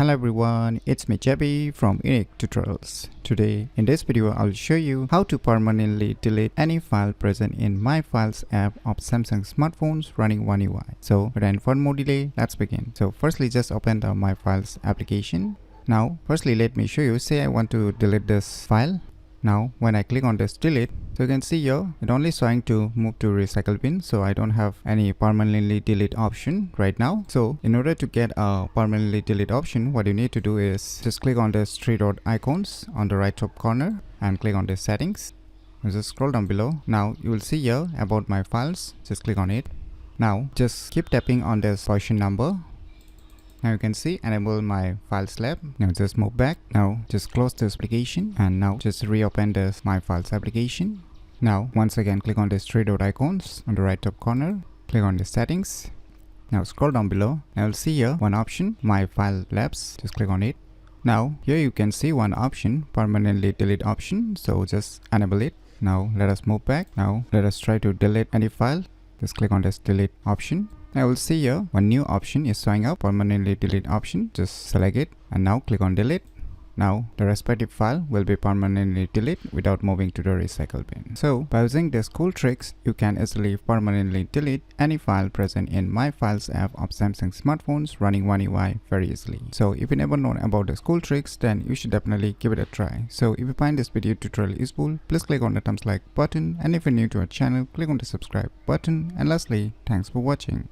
Hello everyone, it's me JB from UniqueTutorials. Today in this video I'll show you how to permanently delete any file present in My Files app of Samsung smartphones running One UI. So without further more delay, let's begin. So firstly just open the My Files application. Now firstly let me show you, say I want to delete this file. Now when I click on this delete, so you can see here it only showing to move to recycle bin, so I don't have any permanently delete option right now. So in order to get a permanently delete option, what you need to do is just click on this three dot icons on the right top corner and click on the settings. Just scroll down below. Now you will see here about my files, just click on it. Now just keep tapping on this version number. Now you can see enable my files lab. Now just move back. Now just close this application and now just reopen this My Files application. Now once again click on this three dot icons on the right top corner. Click on the settings. Now scroll down below. Now you'll see here one option, My File Labs. Just click on it. Now here you can see one option, permanently delete option. So just enable it. Now let us move back. Now let us try to delete any file. Just click on this delete option. Now we'll see here one new option is showing up, permanently delete option. Just select it and now click on delete. Now the respective file will be permanently deleted without moving to the recycle bin. So by using these cool tricks, you can easily permanently delete any file present in My Files app of Samsung smartphones running One UI very easily. So if you never known about these cool tricks, then you should definitely give it a try. So if you find this video tutorial useful, please click on the thumbs like button, and if you're new to our channel, click on the subscribe button, and lastly, thanks for watching.